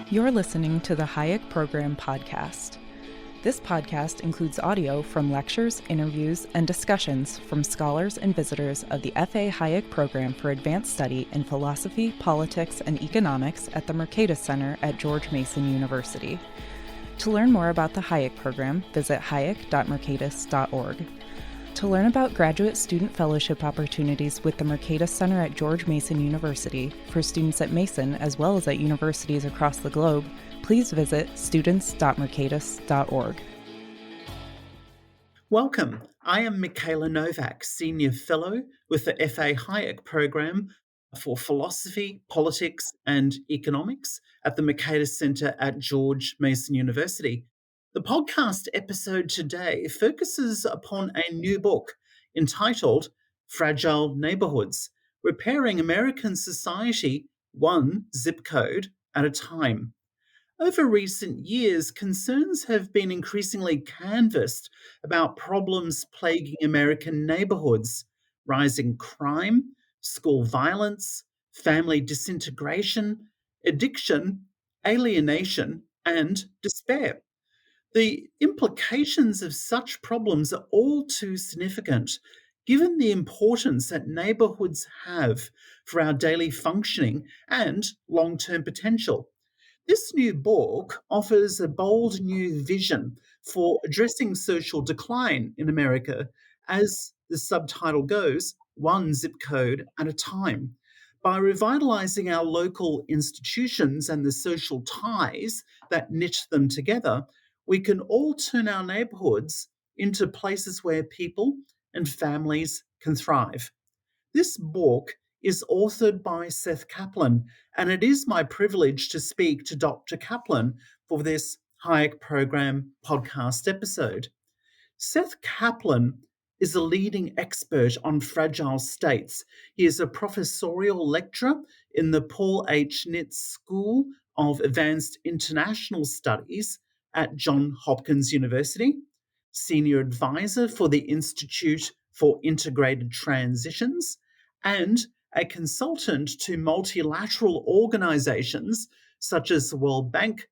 You're listening to the Hayek Program podcast. This podcast includes audio from lectures, interviews, and discussions from scholars and visitors of the F.A. Hayek Program for Advanced Study in Philosophy, Politics, and Economics at the Mercatus Center at George Mason University. To learn more about the Hayek Program, visit hayek.mercatus.org. To learn about graduate student fellowship opportunities with the Mercatus Center at George Mason University for students at Mason as well as at universities across the globe, please visit students.mercatus.org. Welcome. I am Mikayla Novak, Senior Fellow with the F.A. Hayek Program for Philosophy, Politics, and Economics at the Mercatus Center at George Mason University. The podcast episode today focuses upon a new book entitled Fragile Neighborhoods: Repairing American Society One Zip Code at a Time. Over recent years, concerns have been increasingly canvassed about problems plaguing American neighborhoods: rising crime, school violence, family disintegration, addiction, alienation, and despair. The implications of such problems are all too significant, given the importance that neighborhoods have for our daily functioning and long-term potential. This new book offers a bold new vision for addressing social decline in America, as the subtitle goes, one zip code at a time. By revitalizing our local institutions and the social ties that knit them together, we can all turn our neighborhoods into places where people and families can thrive. This book is authored by Seth Kaplan, and it is my privilege to speak to Dr. Kaplan for this Hayek Program podcast episode. Seth Kaplan is a leading expert on fragile states. He is a professorial lecturer in the Paul H. Nitz School of Advanced International Studies at Johns Hopkins University, senior advisor for the Institute for Integrated Transitions, and a consultant to multilateral organizations such as the World Bank,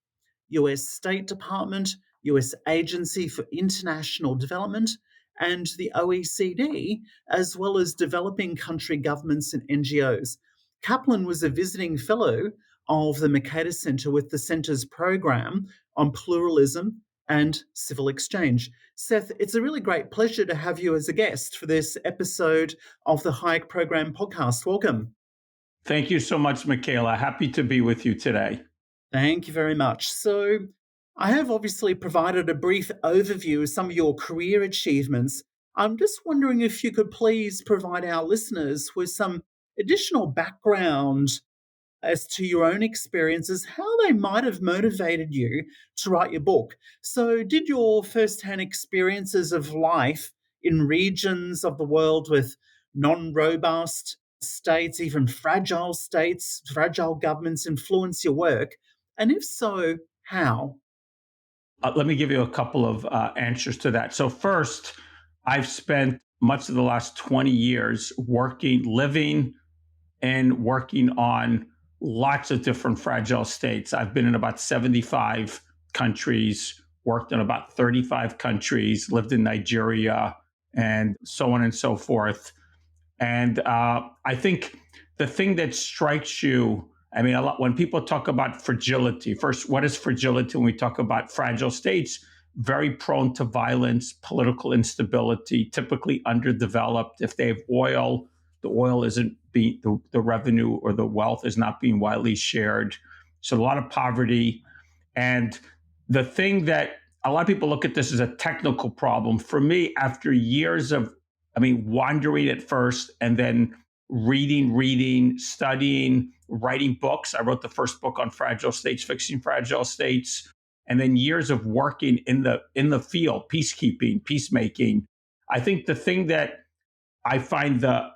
US State Department, US Agency for International Development, and the OECD, as well as developing country governments and NGOs. Kaplan was a visiting fellow of the Mercatus Center with the center's program on pluralism and civil exchange. Seth, it's a really great pleasure to have you as a guest for this episode of the Hayek Program podcast. Welcome. Thank you so much, Mikayla. Happy to be with you today. Thank you very much. So I have obviously provided a brief overview of some of your career achievements. I'm just wondering if you could please provide our listeners with some additional background as to your own experiences, how they might have motivated you to write your book. So did your first-hand experiences of life in regions of the world with non-robust states, even fragile states, fragile governments influence your work? And if so, how? Let me give you a couple of answers to that. So first, I've spent much of the last 20 years living and working on lots of different fragile states. I've been in about 75 countries, worked in about 35 countries, lived in Nigeria, and so on and so forth. And I think the thing that strikes you, when people talk about fragility, first, what is fragility? When we talk about fragile states, very prone to violence, political instability, typically underdeveloped. If they have oil, the oil isn't being, the revenue or the wealth is not being widely shared. So a lot of poverty. And the thing that a lot of people look at this as a technical problem. For me, after years of, wandering at first and then reading, studying, writing books. I wrote the first book on fragile states, Fixing Fragile States, and then years of working in the field, peacekeeping, peacemaking. I think the thing that I find the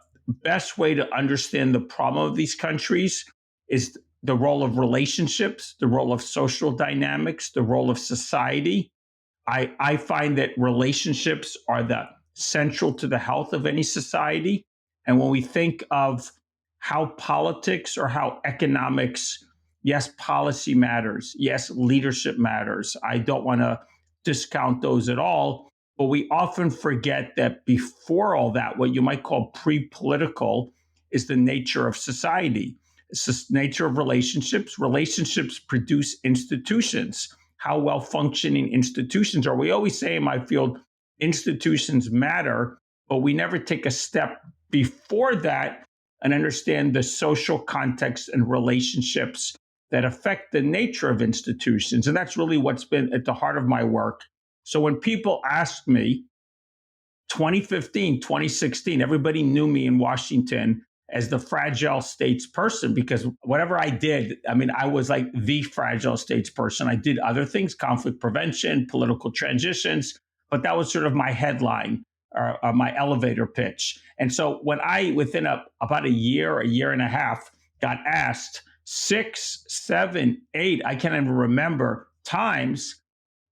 best way to understand the problem of these countries is the role of relationships, the role of social dynamics, the role of society. I find that relationships are the central to the health of any society. And when we think of how politics or how economics, Yes, policy matters. Yes, leadership matters. I don't want to discount those at all. But we often forget that before all that, what you might call pre political is the nature of society. It's the nature of relationships. Relationships produce institutions. How well functioning institutions are. We always say in my field, institutions matter, but we never take a step before that and understand the social context and relationships that affect the nature of institutions. And that's really what's been at the heart of my work. So when people ask me, 2015, 2016, everybody knew me in Washington as the fragile states person because whatever I did, I mean, I was like the fragile states person. I did other things, conflict prevention, political transitions, but that was sort of my headline or my elevator pitch. And so when I, within about a year and a half, got asked 6, 7, 8, I can't even remember times,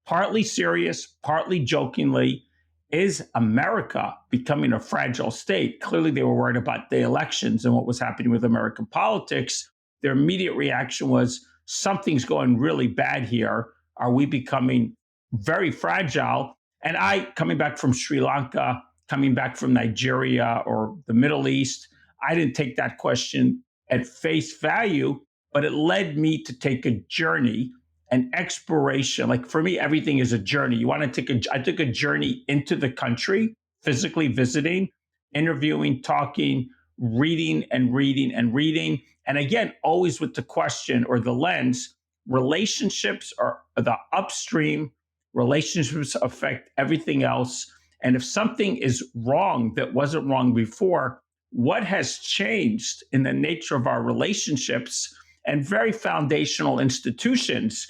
partly serious, partly jokingly, is America becoming a fragile state? Clearly, they were worried about the elections and what was happening with American politics. Their immediate reaction was something's going really bad here. Are we becoming very fragile? And I, coming back from Sri Lanka, coming back from Nigeria or the Middle East, I didn't take that question at face value, but it led me to take a journey, an exploration. Like for me, everything is a journey. I took a journey into the country, physically visiting, interviewing, talking, reading and reading and reading. And again, always with the question or the lens, relationships are the upstream, relationships affect everything else. And if something is wrong that wasn't wrong before, what has changed in the nature of our relationships and very foundational institutions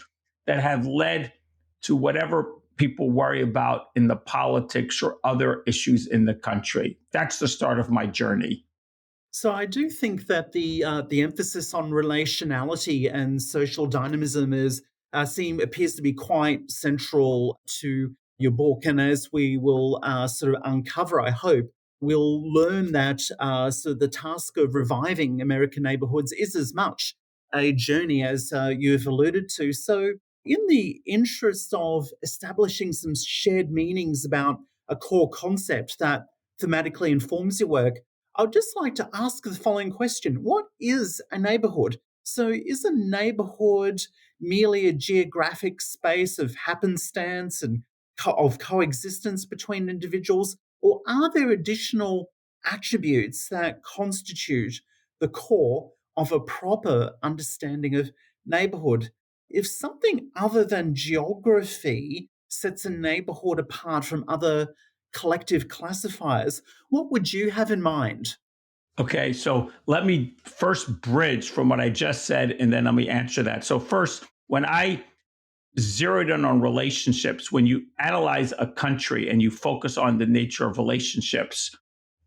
that have led to whatever people worry about in the politics or other issues in the country? That's the start of my journey. So I do think that the emphasis on relationality and social dynamism appears to be quite central to your book, and as we will sort of uncover, I hope we'll learn that so the task of reviving American neighborhoods is as much a journey as you've alluded to. So, in the interest of establishing some shared meanings about a core concept that thematically informs your work, I would just like to ask the following question. What is a neighborhood? So, is a neighborhood merely a geographic space of happenstance and of coexistence between individuals? Or are there additional attributes that constitute the core of a proper understanding of neighborhood? If something other than geography sets a neighborhood apart from other collective classifiers, what would you have in mind? Okay, so let me first bridge from what I just said, and then let me answer that. So, first, when I zeroed in on relationships, when you analyze a country and you focus on the nature of relationships,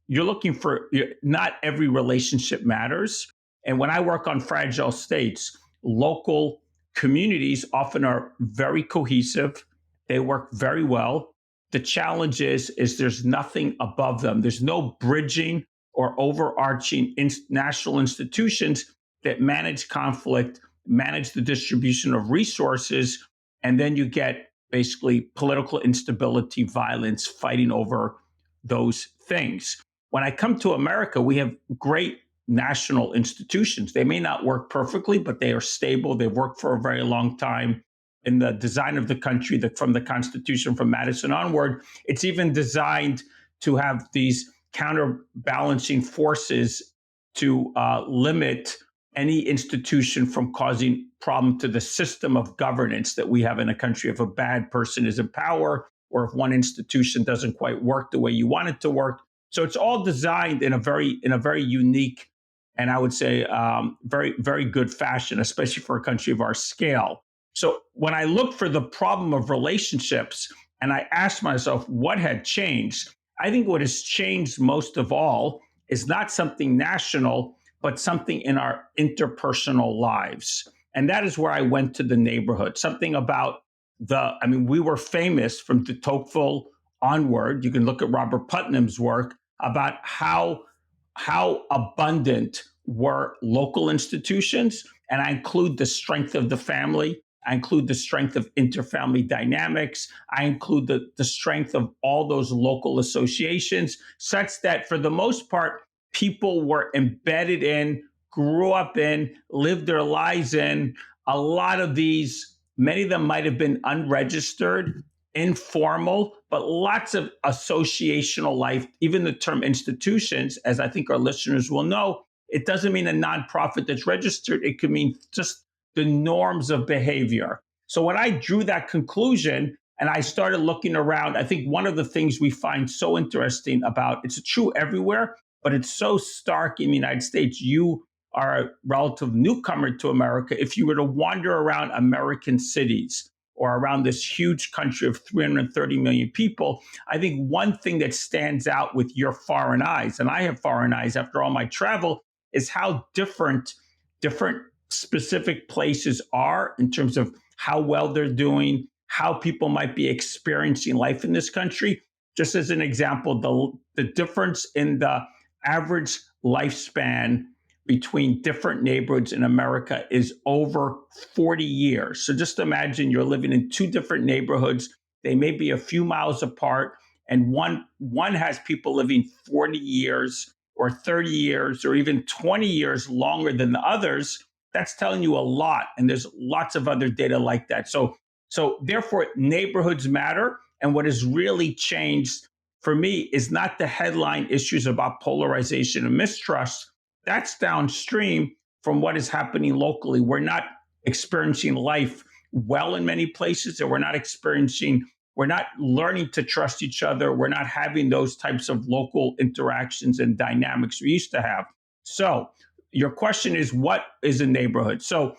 you're looking for not every relationship matters. And when I work on fragile states, local communities often are very cohesive. They work very well. The challenge is there's nothing above them. There's no bridging or overarching national institutions that manage conflict, manage the distribution of resources, and then you get basically political instability, violence, fighting over those things. When I come to America, we have great national institutions. They may not work perfectly, but they are stable. They've worked for a very long time. In the design of the country, from the Constitution from Madison onward, it's even designed to have these counterbalancing forces to limit any institution from causing problem to the system of governance that we have in a country. If a bad person is in power, or if one institution doesn't quite work the way you want it to work. So it's all designed in a very unique and I would say very, very good fashion, especially for a country of our scale. So when I look for the problem of relationships and I ask myself what had changed, I think what has changed most of all is not something national, but something in our interpersonal lives. And that is where I went to the neighborhood, something about we were famous from de Tocqueville onward. You can look at Robert Putnam's work about how abundant were local institutions And I include the strength of the family. I include the strength of interfamily dynamics. I include the strength of all those local associations, such that for the most part, people were embedded in, grew up in, lived their lives in. A lot of these, many of them might have been unregistered, informal, but lots of associational life. Even the term institutions, as I think our listeners will know, it doesn't mean a nonprofit that's registered. It could mean just the norms of behavior. So when I drew that conclusion and I started looking around, I think one of the things we find so interesting about, it's true everywhere, but it's so stark in the United States. You are a relative newcomer to America. If you were to wander around American cities or around this huge country of 330 million people, I think one thing that stands out with your foreign eyes, and I have foreign eyes after all my travel, is how different specific places are in terms of how well they're doing, how people might be experiencing life in this country. Just as an example, the difference in the average lifespan between different neighborhoods in America is over 40 years. So just imagine you're living in two different neighborhoods. They may be a few miles apart, and one has people living 40 years or 30 years or even 20 years longer than the others. That's telling you a lot. And there's lots of other data like that. So therefore, neighborhoods matter. And what has really changed for me is not the headline issues about polarization and mistrust. That's downstream from what is happening locally. We're not experiencing life well in many places, and we're not learning to trust each other. We're not having those types of local interactions and dynamics we used to have. So your question is, what is a neighborhood? So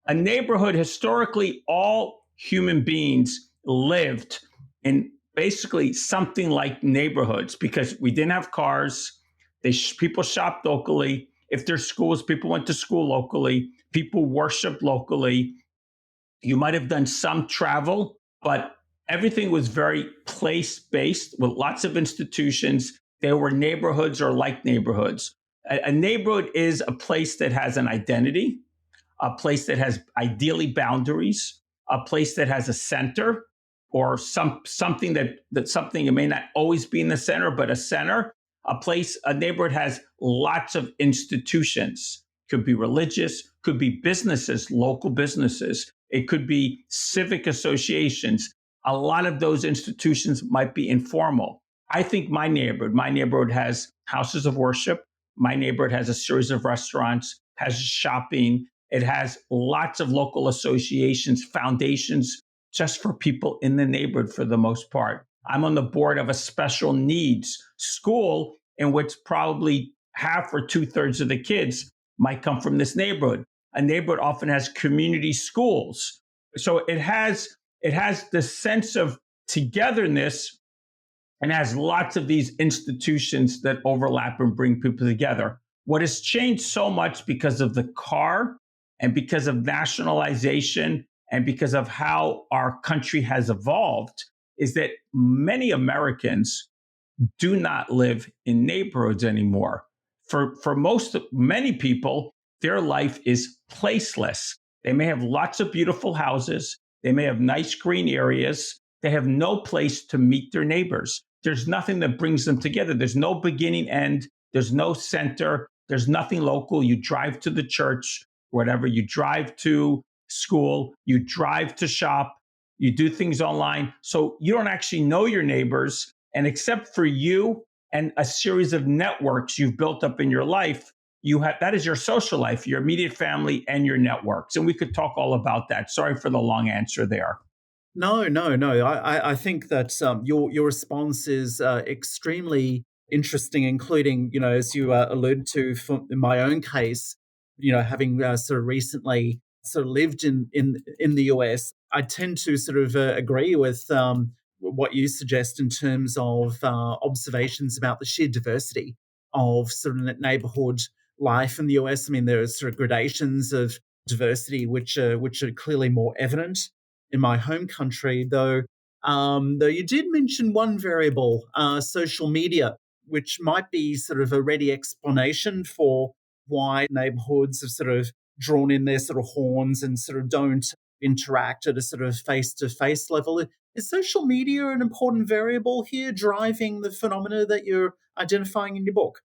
a neighborhood, historically, all human beings lived in basically something like neighborhoods because we didn't have cars. People shopped locally. If there's schools, people went to school locally. People worshiped locally. You might have done some travel, but everything was very place-based with lots of institutions. There were neighborhoods or like neighborhoods. A neighborhood is a place that has an identity, a place that has ideally boundaries, a place that has a center or something that something, it may not always be in the center, but a center. A neighborhood has lots of institutions. Could be religious, could be businesses, local businesses. It could be civic associations. A lot of those institutions might be informal. I think my neighborhood has houses of worship. My neighborhood has a series of restaurants, has shopping. It has lots of local associations, foundations, just for people in the neighborhood for the most part. I'm on the board of a special needs school in which probably half or 2/3 of the kids might come from this neighborhood. A neighborhood often has community schools. So it has the sense of togetherness and has lots of these institutions that overlap and bring people together. What has changed so much because of the car and because of nationalization and because of how our country has evolved is that many Americans do not live in neighborhoods anymore. For many people, their life is placeless. They may have lots of beautiful houses. They may have nice green areas. They have no place to meet their neighbors. There's nothing that brings them together. There's no beginning end. There's no center. There's nothing local. You drive to the church, whatever. You drive to school. You drive to shop. You do things online. So you don't actually know your neighbors. And except for you and a series of networks you've built up in your life, that is your social life, your immediate family and your networks. And we could talk all about that. Sorry for the long answer there. No. I think that your response is extremely interesting, including, as you allude to in my own case, having sort of recently sort of lived in the US, I tend to sort of agree with what you suggest in terms of observations about the sheer diversity of sort of neighborhood life in the US. I mean, there are sort of gradations of diversity which are clearly more evident in my home country, though you did mention one variable, social media, which might be sort of a ready explanation for why neighborhoods have sort of drawn in their sort of horns and sort of don't interact at a sort of face-to-face level. Is social media an important variable here driving the phenomena that you're identifying in your book?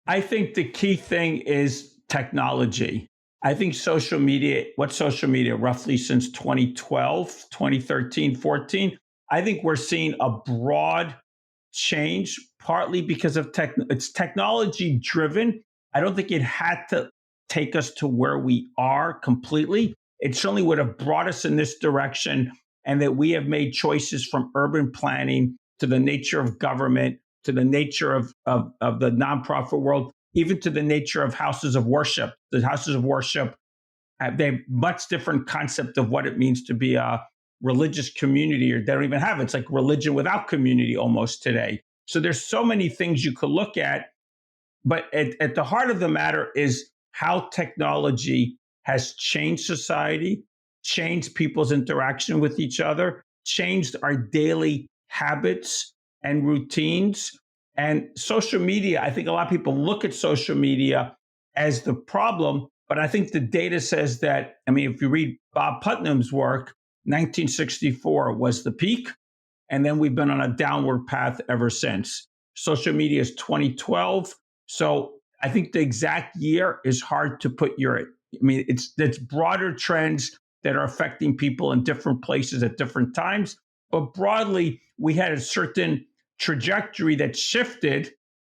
I think the key thing is technology. I think social media roughly since 2012, 2013, 14, I think we're seeing a broad change, partly because of it's technology driven. I don't think it had to take us to where we are completely. It certainly would have brought us in this direction, and that we have made choices from urban planning to the nature of government, to the nature of the nonprofit world, even to the nature of houses of worship. The houses of worship they have much different concept of what it means to be a religious community, or they don't even have it. It's like religion without community almost today. So there's so many things you could look at, but at the heart of the matter is how technology has changed society, changed people's interaction with each other, changed our daily habits and routines. And social media, I think a lot of people look at social media as the problem, but I think the data says that, I mean, if you read Bob Putnam's work, 1964 was the peak, and then we've been on a downward path ever since. Social media is 2012. So I think the exact year is hard to put it's broader trends that are affecting people in different places at different times. But broadly, we had a certain trajectory that shifted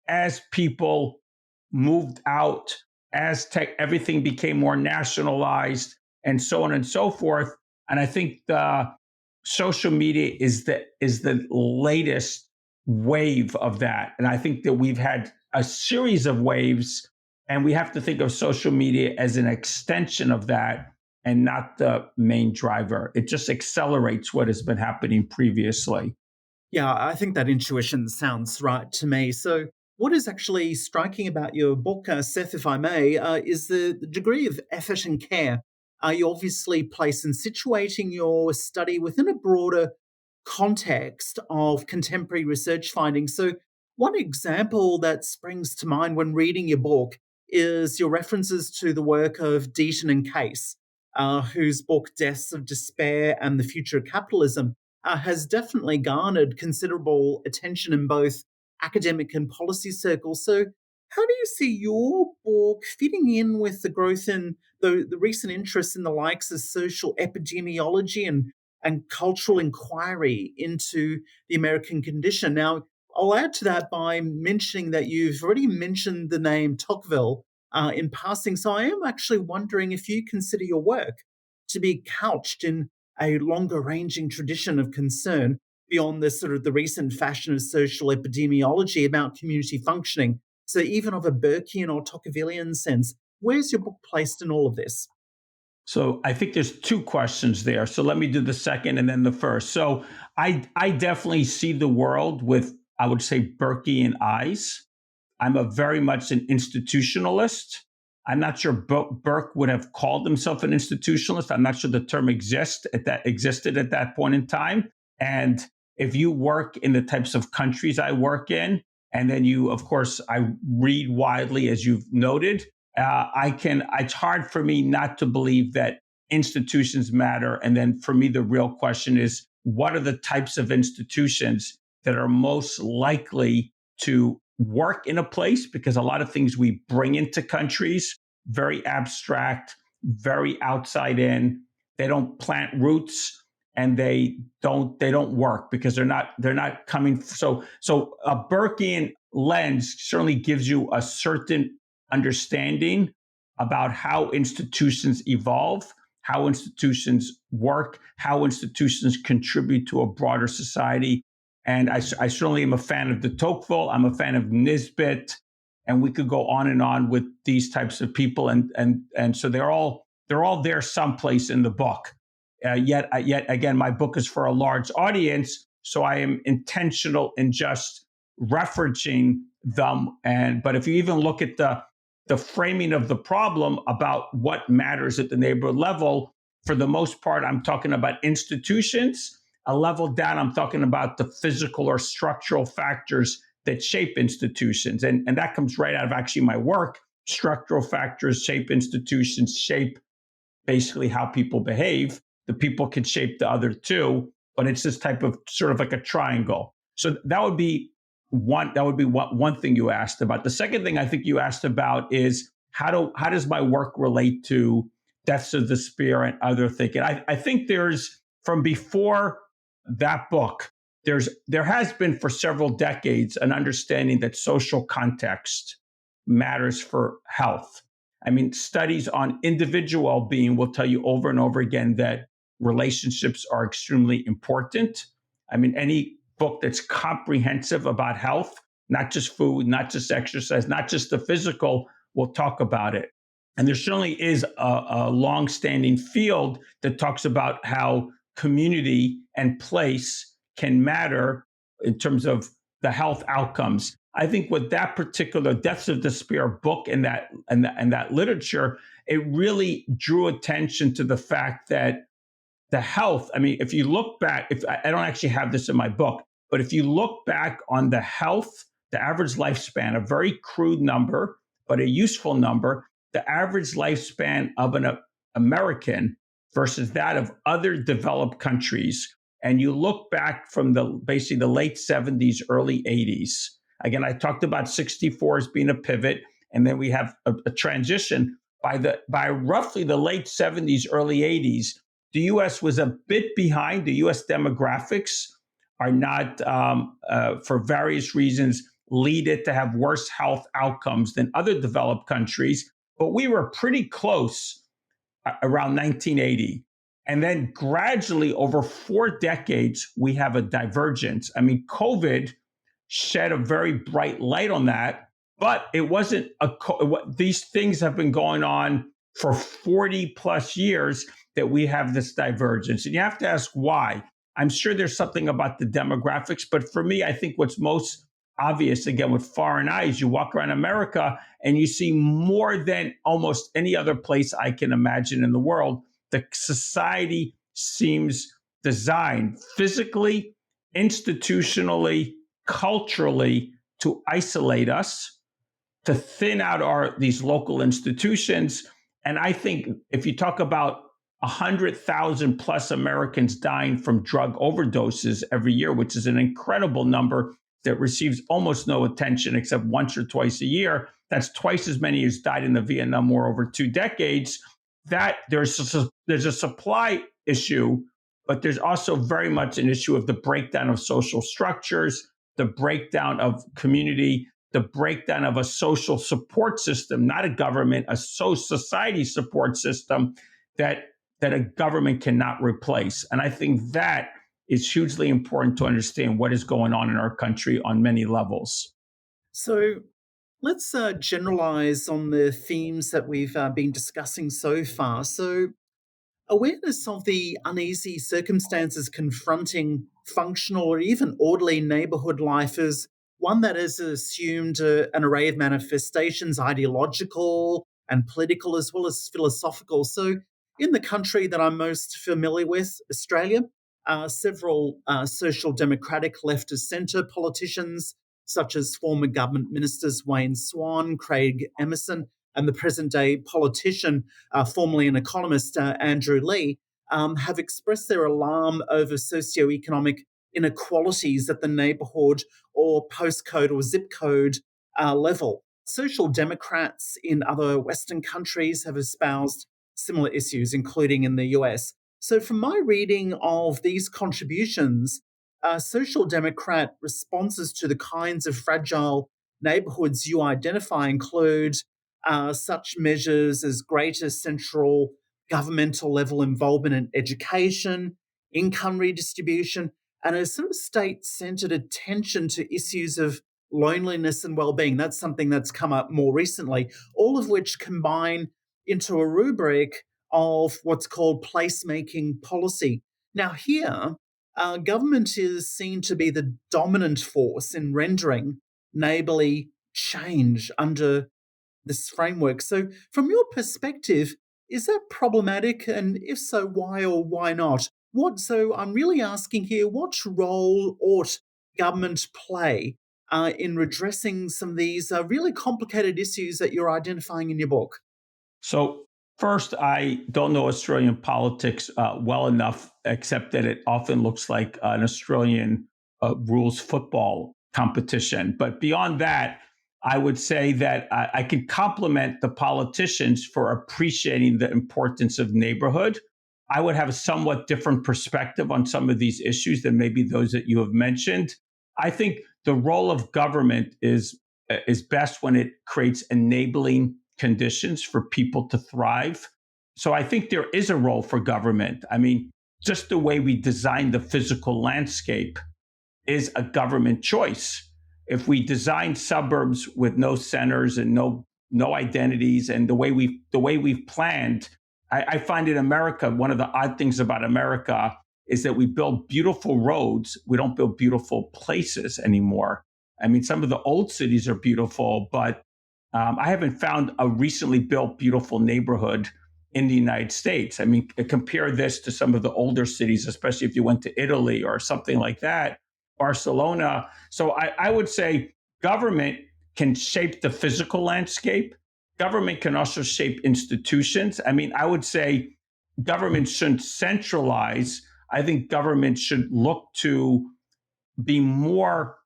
as people moved out, as everything became more nationalized, and so on and so forth. And I think the social media is the latest wave of that. And I think that we've had a series of waves, and we have to think of social media as an extension of that and not the main driver. It just accelerates what has been happening previously. Yeah, I think that intuition sounds right to me. So, what is actually striking about your book, Seth, if I may, is the degree of effort and care you obviously place in situating your study within a broader context of contemporary research findings. So, one example that springs to mind when reading your book is your references to the work of Deaton and Case, whose book Deaths of Despair and the Future of Capitalism has definitely garnered considerable attention in both academic and policy circles. So, how do you see your book fitting in with the growth in the recent interest in the likes of social epidemiology and cultural inquiry into the American condition? Now, I'll add to that by mentioning that you've already mentioned the name Tocqueville in passing. So I am actually wondering if you consider your work to be couched in a longer ranging tradition of concern beyond the sort of the recent fashion of social epidemiology about community functioning. So even of a Burkean or Tocquevillian sense, where's your book placed in all of this? So I think there's two questions there. So let me do the second and then the first. So I definitely see the world with, I would say, Burkean eyes. I'm a very much an institutionalist. I'm not sure Burke would have called himself an institutionalist. I'm not sure the term existed at that point in time. And if you work in the types of countries I work in, and then of course, I read widely, as you've noted, it's hard for me not to believe that institutions matter. And then for me, the real question is, what are the types of institutions that are most likely to work in a place? Because a lot of things we bring into countries, very abstract, very outside in, they don't plant roots, and they don't work because they're not coming. So a Burkean lens certainly gives you a certain understanding about how institutions evolve, how institutions work, how institutions contribute to a broader society. And I certainly am a fan of de Tocqueville. I'm a fan of Nisbet, and we could go on and on with these types of people. And so they're all there someplace in the book. Yet again, my book is for a large audience, so I am intentional in just referencing them. But if you even look at the framing of the problem about what matters at the neighborhood level, for the most part, I'm talking about institutions. A level down, I'm talking about the physical or structural factors that shape institutions. And that comes right out of actually my work. structural factors shape institutions, shape basically how people behave. The people can shape the other two, but it's this type of sort of like a triangle. So that would be one thing you asked about. The second thing I think you asked about is how does my work relate to deaths of despair and other thinking? I think there's from before that book, there has been for several decades an understanding that social context matters for health. I mean, studies on individual well-being will tell you over and over again that relationships are extremely important. I mean, any book that's comprehensive about health, not just food, not just exercise, not just the physical, will talk about it. And there certainly is a long-standing field that talks about how community and place can matter in terms of the health outcomes. I think with that particular Deaths of Despair book and that literature, it really drew attention to the fact that the health. I mean, if you look back, if I don't actually have this in my book, but if you look back on the health, the average lifespan, a very crude number, but a useful number, the average lifespan of an American versus that of other developed countries, and you look back from basically the late 70s, early 80s. Again, I talked about 64 as being a pivot, and then we have a transition. By roughly the late 70s, early 80s, the U.S. was a bit behind. The U.S. demographics are not, for various reasons, lead it to have worse health outcomes than other developed countries. But we were pretty close around 1980. And then gradually over 4 decades, we have a divergence. I mean, COVID shed a very bright light on that, but it wasn't these things have been going on for 40 plus years that we have this divergence. And you have to ask why. I'm sure there's something about the demographics, but for me, I think what's most obvious, again, with foreign eyes, you walk around America and you see more than almost any other place I can imagine in the world, the society seems designed physically, institutionally, culturally to isolate us, to thin out these local institutions. And I think if you talk about 100,000 plus Americans dying from drug overdoses every year, which is an incredible number that receives almost no attention except once or twice a year. That's twice as many as died in the Vietnam War over 2 decades. That there's a supply issue, but there's also very much an issue of the breakdown of social structures, the breakdown of community, the breakdown of a social support system, not a government, a society support system that a government cannot replace. And I think that is hugely important to understand what is going on in our country on many levels. So let's generalize on the themes that we've been discussing so far. So awareness of the uneasy circumstances confronting functional or even orderly neighbourhood life is one that has assumed an array of manifestations, ideological and political as well as philosophical. So in the country that I'm most familiar with, Australia, several social democratic left of centre politicians, such as former government ministers Wayne Swan, Craig Emerson, and the present day politician, formerly an economist, Andrew Leigh, have expressed their alarm over socioeconomic inequalities at the neighbourhood or postcode or zip code level. Social democrats in other Western countries have espoused similar issues, including in the US. So, from my reading of these contributions, social democrat responses to the kinds of fragile neighbourhoods you identify include such measures as greater central governmental level involvement in education, income redistribution, and a sort of state-centred attention to issues of loneliness and well-being. That's something that's come up more recently, all of which combine into a rubric of what's called placemaking policy. Now here, government is seen to be the dominant force in rendering neighbourly change under this framework. So, from your perspective, is that problematic? And if so, why or why not? So I'm really asking here, what role ought government play in redressing some of these really complicated issues that you're identifying in your book? So, first, I don't know Australian politics well enough, except that it often looks like an Australian rules football competition. But beyond that, I would say that I can compliment the politicians for appreciating the importance of neighborhood. I would have a somewhat different perspective on some of these issues than maybe those that you have mentioned. I think the role of government is best when it creates enabling conditions for people to thrive. So I think there is a role for government. I mean, just the way we design the physical landscape is a government choice. If we design suburbs with no centers and no identities, and the way we've planned, I find in America one of the odd things about America is that we build beautiful roads. We don't build beautiful places anymore. I mean, some of the old cities are beautiful, but I haven't found a recently built beautiful neighborhood in the United States. I mean, compare this to some of the older cities, especially if you went to Italy or something like that, Barcelona. So I would say government can shape the physical landscape. Government can also shape institutions. I mean, I would say government shouldn't centralize. I think government should look to be more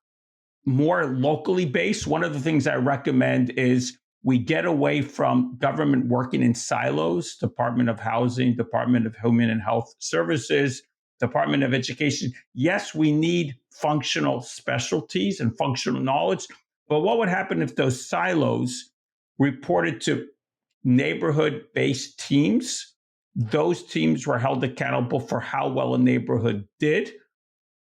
locally based. One of the things I recommend is we get away from government working in silos, Department of Housing, Department of Human and Health Services, Department of Education. Yes, we need functional specialties and functional knowledge, but what would happen if those silos reported to neighborhood-based teams? Those teams were held accountable for how well a neighborhood did,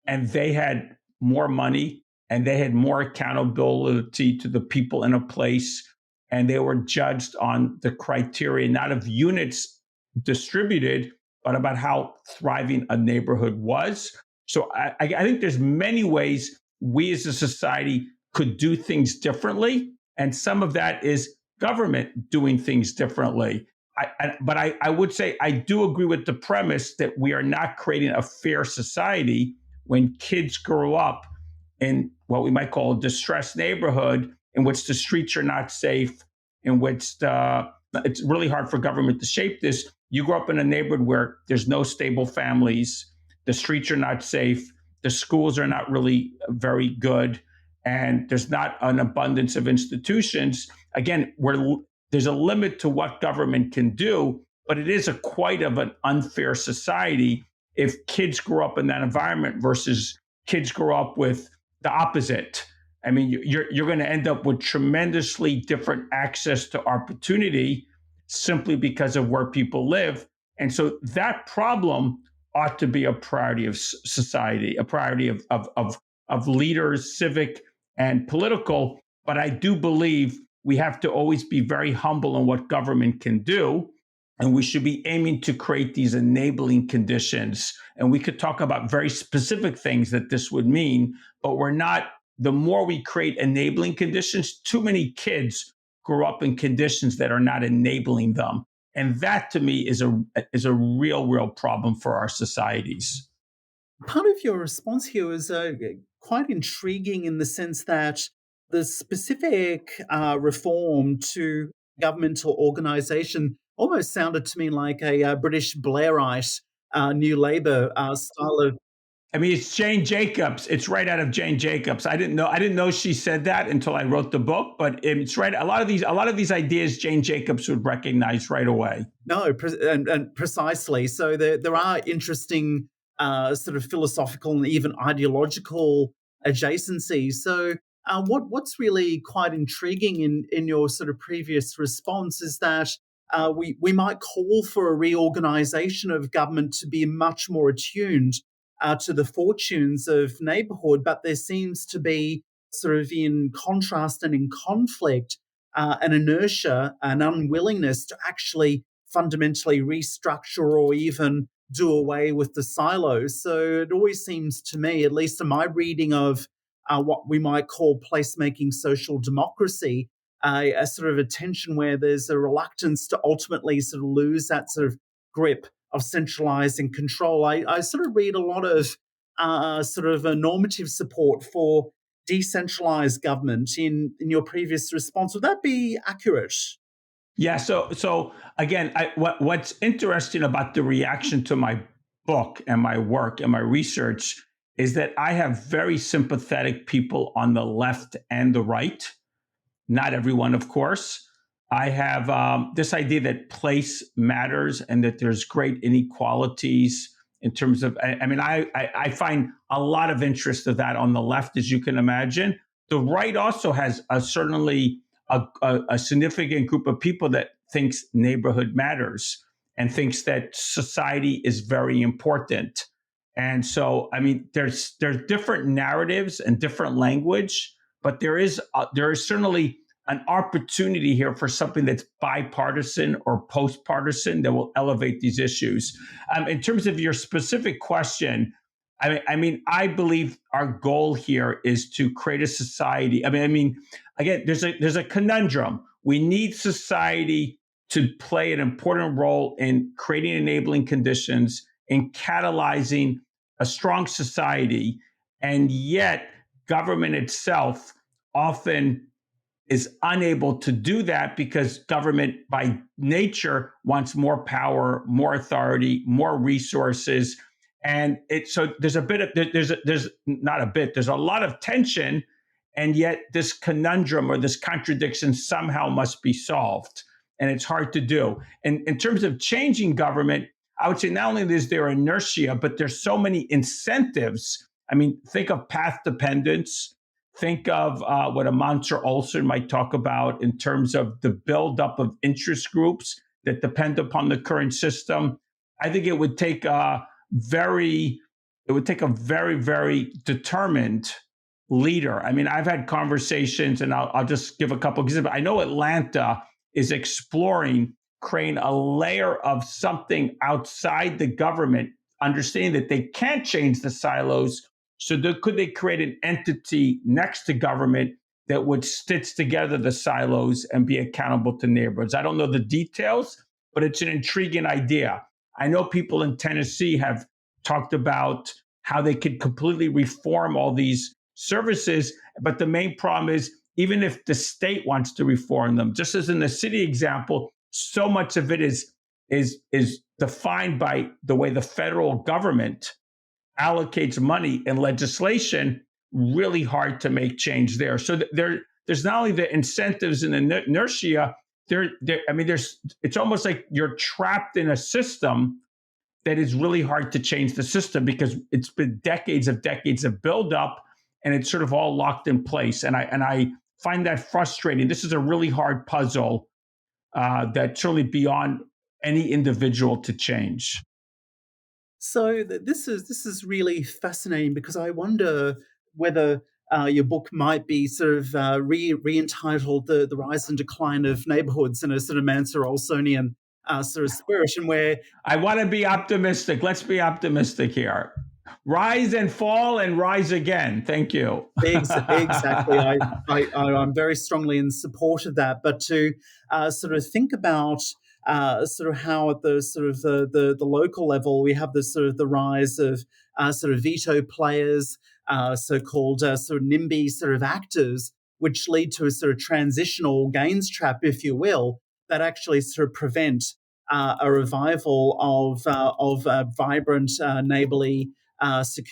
and they had more money and they had more accountability to the people in a place, and they were judged on the criteria, not of units distributed, but about how thriving a neighborhood was. So I think there's many ways we as a society could do things differently, and some of that is government doing things differently. But I would say I do agree with the premise that we are not creating a fair society when kids grow up in what we might call a distressed neighborhood in which the streets are not safe, in which it's really hard for government to shape this. You grow up in a neighborhood where there's no stable families, the streets are not safe, the schools are not really very good, and there's not an abundance of institutions. Again, there's a limit to what government can do, but it is a quite of an unfair society if kids grow up in that environment versus kids grow up with the opposite. I mean, you're going to end up with tremendously different access to opportunity simply because of where people live. And so that problem ought to be a priority of society, a priority of leaders, civic and political. But I do believe we have to always be very humble in what government can do. And we should be aiming to create these enabling conditions. And we could talk about very specific things that this would mean, but we're not. The more we create enabling conditions, too many kids grow up in conditions that are not enabling them. And that to me is a real problem for our societies. Part of your response here was quite intriguing in the sense that the specific reform to governmental organisation almost sounded to me like a British Blairite New Labour style of. I mean, it's Jane Jacobs. It's right out of Jane Jacobs. I didn't know she said that until I wrote the book, but it's right. A lot of these ideas Jane Jacobs would recognize right away. No, and precisely. So there are interesting sort of philosophical and even ideological adjacencies. So what's really quite intriguing in your sort of previous response is that we might call for a reorganization of government to be much more attuned to the fortunes of neighborhood, but there seems to be sort of in contrast and in conflict an inertia, an unwillingness to actually fundamentally restructure or even do away with the silos. So it always seems to me, at least in my reading of what we might call placemaking social democracy, a sort of a tension where there's a reluctance to ultimately sort of lose that sort of grip of centralizing control. I sort of read a lot of sort of a normative support for decentralized government in your previous response. Would that be accurate? Yeah. So again, what's interesting about the reaction to my book and my work and my research is that I have very sympathetic people on the left and the right. Not everyone, of course. I have this idea that place matters and that there's great inequalities in terms of. I find a lot of interest of that on the left, as you can imagine. The right also has certainly a significant group of people that thinks neighborhood matters and thinks that society is very important. And so, there's different narratives and different language, but there is certainly an opportunity here for something that's bipartisan or post-partisan that will elevate these issues. In terms of your specific question, I believe our goal here is to create a society. Again, there's a conundrum. We need society to play an important role in creating enabling conditions, in catalyzing a strong society, and yet government itself often is unable to do that because government by nature wants more power, more authority, more resources. And so there's a lot of tension, and yet this conundrum or this contradiction somehow must be solved. And it's hard to do. And in terms of changing government, I would say not only is there inertia, but there's so many incentives. Think of path dependence. Think of what a Mansur Olson might talk about in terms of the buildup of interest groups that depend upon the current system. I think it would take a very, very determined leader. I've had conversations, and I'll just give a couple of examples. I know Atlanta is exploring creating a layer of something outside the government, understanding that they can't change the silos. So could they create an entity next to government that would stitch together the silos and be accountable to neighborhoods? I don't know the details, but it's an intriguing idea. I know people in Tennessee have talked about how they could completely reform all these services, but the main problem is even if the state wants to reform them, just as in the city example, so much of it is defined by the way the federal government allocates money and legislation. Really hard to make change there. So there's not only the incentives and the inertia. It's almost like you're trapped in a system that is really hard to change the system because it's been decades of buildup, and it's sort of all locked in place. And I find that frustrating. This is a really hard puzzle that's certainly beyond any individual to change. So this is really fascinating because I wonder whether your book might be sort of re-entitled the Rise and Decline of Neighborhoods in a sort of Mansur Olsonian sort of spirit, and where I want to be optimistic. Let's be optimistic here. Rise and fall and rise again. Thank you. Exactly. I'm very strongly in support of that. But to sort of think about sort of how at the sort of the local level we have the sort of the rise of sort of veto players, so-called sort of NIMBY sort of actors, which lead to a sort of transitional gains trap, if you will, that actually sort of prevent a revival of vibrant neighbourly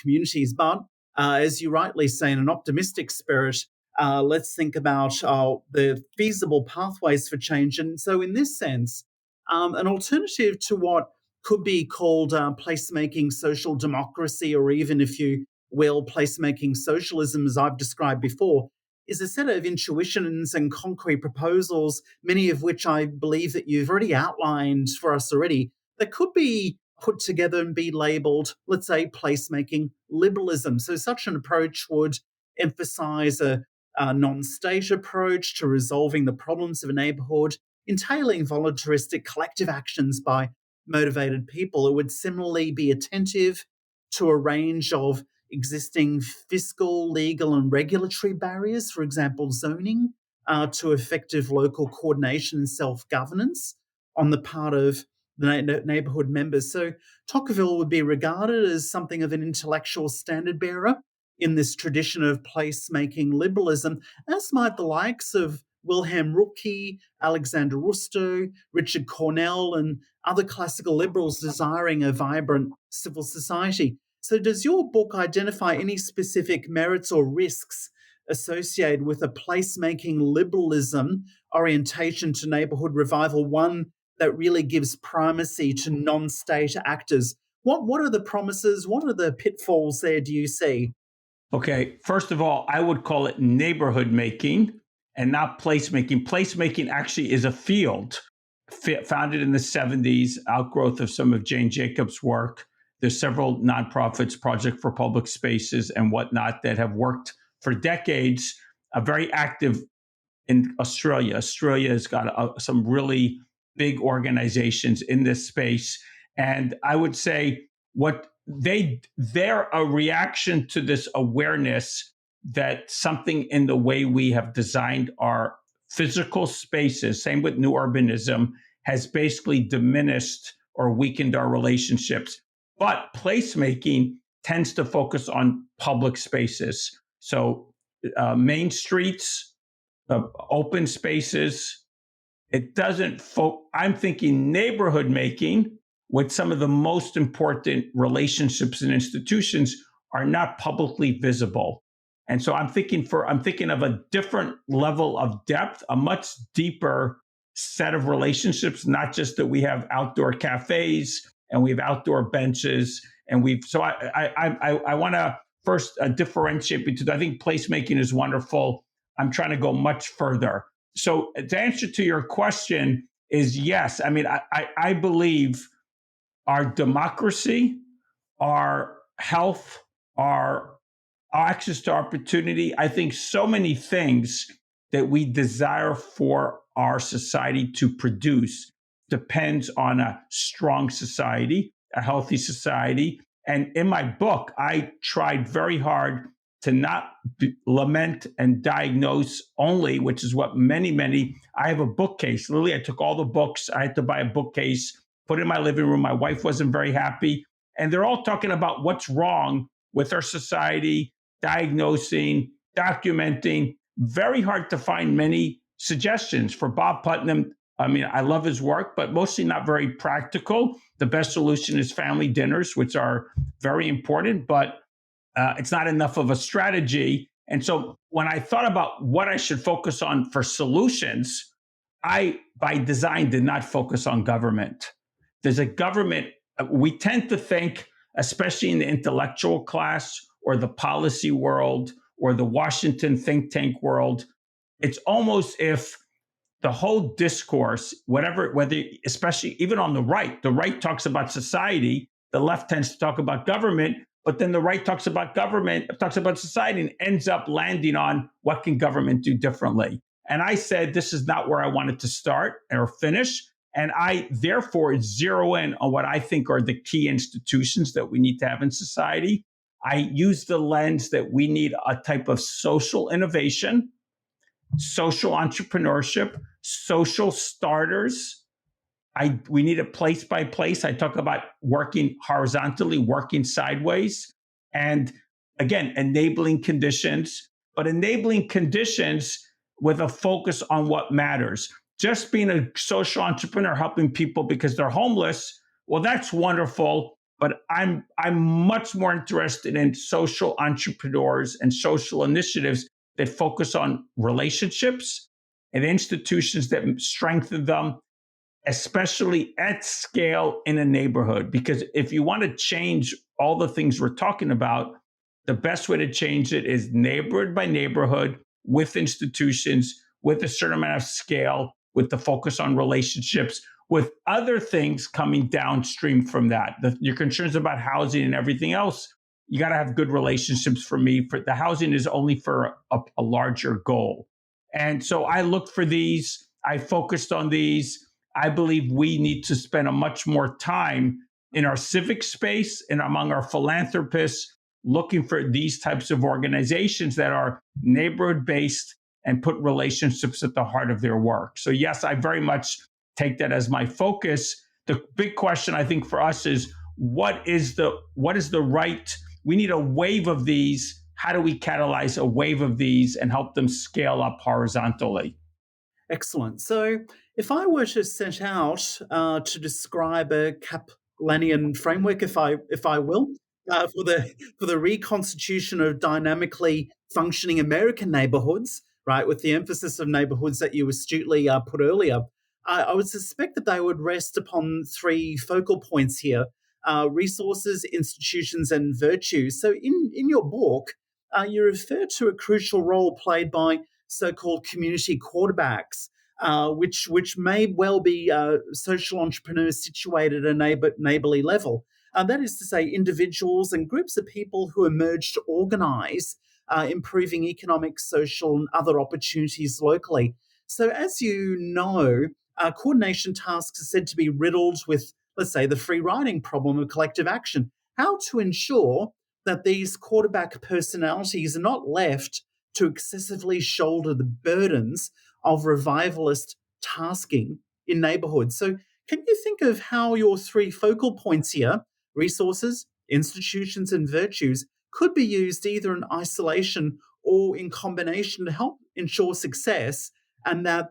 communities. But as you rightly say, in an optimistic spirit, let's think about the feasible pathways for change. And so, in this sense, an alternative to what could be called placemaking social democracy, or even, if you will, placemaking socialism, as I've described before, is a set of intuitions and concrete proposals, many of which I believe that you've already outlined for us already, that could be put together and be labeled, let's say, placemaking liberalism. So such an approach would emphasize a non-state approach to resolving the problems of a neighborhood, entailing voluntaristic collective actions by motivated people. It would similarly be attentive to a range of existing fiscal, legal, and regulatory barriers, for example, zoning, to effective local coordination and self-governance on the part of the neighbourhood members. So Tocqueville would be regarded as something of an intellectual standard bearer in this tradition of placemaking liberalism, as might the likes of Wilhelm Röpke, Alexander Rustow, Richard Cornell, and other classical liberals desiring a vibrant civil society. So does your book identify any specific merits or risks associated with a placemaking liberalism orientation to neighbourhood revival, one that really gives primacy to non-state actors? What are the promises? What are the pitfalls there do you see? Okay, first of all, I would call it neighborhood making and not placemaking. Placemaking actually is a field founded in the 70s, outgrowth of some of Jane Jacobs' work. There's several nonprofits, Project for Public Spaces and whatnot, that have worked for decades, very active in Australia. Australia has got some really big organizations in this space. And I would say they're a reaction to this awareness that something in the way we have designed our physical spaces, same with new urbanism, has basically diminished or weakened our relationships. But placemaking tends to focus on public spaces. So main streets, open spaces. It doesn't I'm thinking neighborhood making with some of the most important relationships and institutions are not publicly visible. And so I'm thinking of a different level of depth, a much deeper set of relationships, not just that we have outdoor cafes and we have outdoor benches. And I want to first differentiate between, I think placemaking is wonderful. I'm trying to go much further. So to answer to your question is yes. I mean, I believe our democracy, our health, our access to opportunity, I think so many things that we desire for our society to produce depends on a strong society, a healthy society. And in my book, I tried very hard to not lament and diagnose only, which is what I have a bookcase. Literally, I took all the books. I had to buy a bookcase, put it in my living room. My wife wasn't very happy. And they're all talking about what's wrong with our society, diagnosing, documenting. Very hard to find many suggestions. For Bob Putnam, I mean, I love his work, but mostly not very practical. The best solution is family dinners, which are very important, but it's not enough of a strategy. And so when I thought about what I should focus on for solutions, I, by design, did not focus on government. There's a government, we tend to think, especially in the intellectual class or the policy world or the Washington think tank world, it's almost if the whole discourse, whether especially even on the right talks about society, the left tends to talk about government, but then the right talks about society and ends up landing on what can government do differently. And I said, this is not where I wanted to start or finish. And I therefore zero in on what I think are the key institutions that we need to have in society. I use the lens that we need a type of social innovation, social entrepreneurship, social starters. We need it place by place. I talk about working horizontally, working sideways, and again, enabling conditions, but enabling conditions with a focus on what matters. Just being a social entrepreneur, helping people because they're homeless, well, that's wonderful, but I'm much more interested in social entrepreneurs and social initiatives that focus on relationships and institutions that strengthen them, especially at scale in a neighborhood. Because if you want to change all the things we're talking about, the best way to change it is neighborhood by neighborhood with institutions, with a certain amount of scale, with the focus on relationships, with other things coming downstream from that. Your concerns about housing and everything else, you got to have good relationships for me. For the housing is only for a larger goal. And so I looked for these. I focused on these. I believe we need to spend a much more time in our civic space and among our philanthropists looking for these types of organizations that are neighborhood-based and put relationships at the heart of their work. So yes, I very much take that as my focus. The big question I think for us is what is the right, we need a wave of these how do we catalyze a wave of these and help them scale up horizontally? Excellent. So, if I were to set out to describe a Kaplanian framework, if I will, for the reconstitution of dynamically functioning American neighborhoods, right, with the emphasis of neighborhoods that you astutely put earlier, I would suspect that they would rest upon three focal points here: resources, institutions, and virtues. So, in your book, you refer to a crucial role played by so-called community quarterbacks, which may well be social entrepreneurs situated at a neighborly level. That is to say, individuals and groups of people who emerge to organize, improving economic, social, and other opportunities locally. So, as you know, coordination tasks are said to be riddled with, let's say, the free riding problem of collective action. How to ensure that these quarterback personalities are not left to excessively shoulder the burdens of revivalist tasking in neighborhoods. So, can you think of how your three focal points here, resources, institutions, and virtues, could be used either in isolation or in combination to help ensure success, and that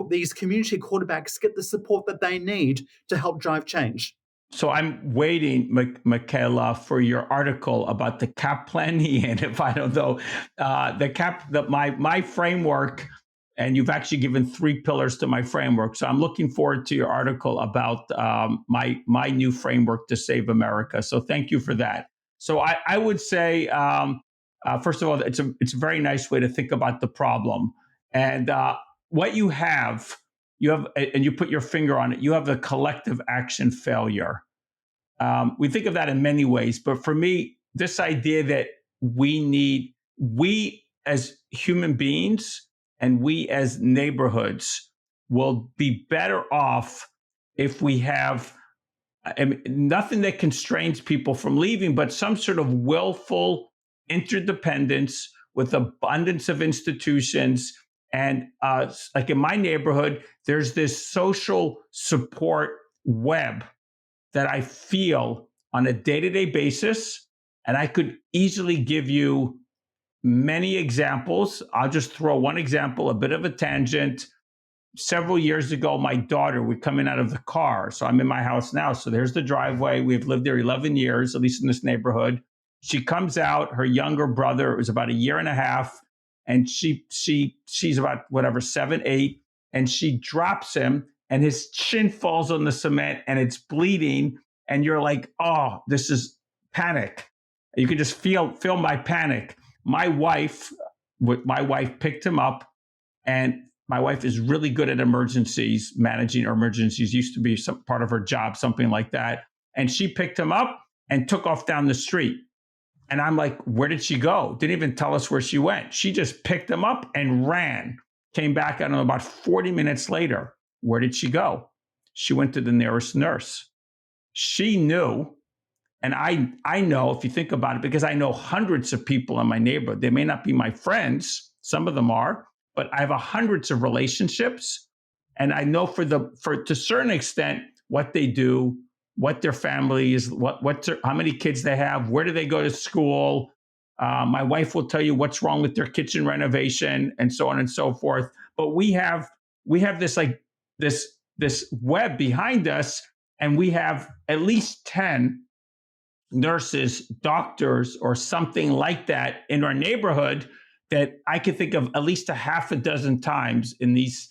these community quarterbacks get the support that they need to help drive change? So I'm waiting, Mikayla, for your article about the Kaplanian. If I don't know, my framework, and you've actually given three pillars to my framework. So I'm looking forward to your article about my new framework to save America. So thank you for that. So I would say, first of all, it's a very nice way to think about the problem, and what you have, and you put your finger on it, you have a collective action failure. We think of that in many ways, but for me, this idea that we as human beings and we as neighborhoods will be better off if we have, I mean, nothing that constrains people from leaving, but some sort of willful interdependence with abundance of institutions. And like in my neighborhood, there's this social support web that I feel on a day-to-day basis. And I could easily give you many examples. I'll just throw one example, a bit of a tangent. Several years ago, my daughter, we're coming out of the car. So I'm in my house now. So there's the driveway. We've lived there 11 years, at least in this neighborhood. She comes out, her younger brother was about a year and a half, and she's about whatever, 7, 8, and she drops him, and his chin falls on the cement, and it's bleeding, and you're like, oh, this is panic. You can just feel my panic. My wife picked him up, and my wife is really good at emergencies, managing emergencies. Used to be some part of her job, something like that. And she picked him up and took off down the street. And I'm like, where did she go? Didn't even tell us where she went. She just picked him up and ran. Came back, I don't know, about 40 minutes later. Where did she go? She went to the nearest nurse. She knew, and I know, if you think about it, because I know hundreds of people in my neighborhood. They may not be my friends. Some of them are, but I have hundreds of relationships. And I know for to a certain extent what they do, what their family is, how many kids they have, where do they go to school. My wife will tell you what's wrong with their kitchen renovation, and so on and so forth. But we have this like this web behind us, and we have at least 10 nurses, doctors, or something like that in our neighborhood that I could think of at least a half a dozen times in these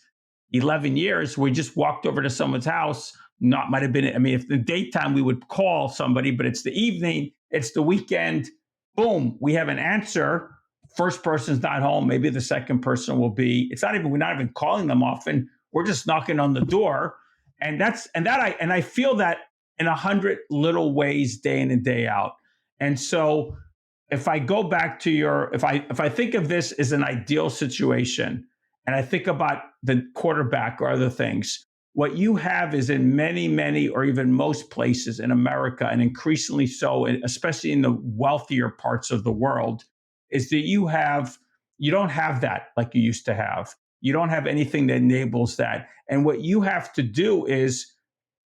11 years. We just walked over to someone's house. Might have been, I mean, if the daytime we would call somebody, but it's the evening, it's the weekend, boom, we have an answer. First person's not home. Maybe the second person will be. We're not even calling them often. We're just knocking on the door. And I feel that in 100 little ways, day in and day out. And so if I go back to if I think of this as an ideal situation, and I think about the quarterback or other things, what you have is in many, many, or even most places in America, and increasingly so, especially in the wealthier parts of the world, is that you don't have that like you used to have. You don't have anything that enables that. And what you have to do is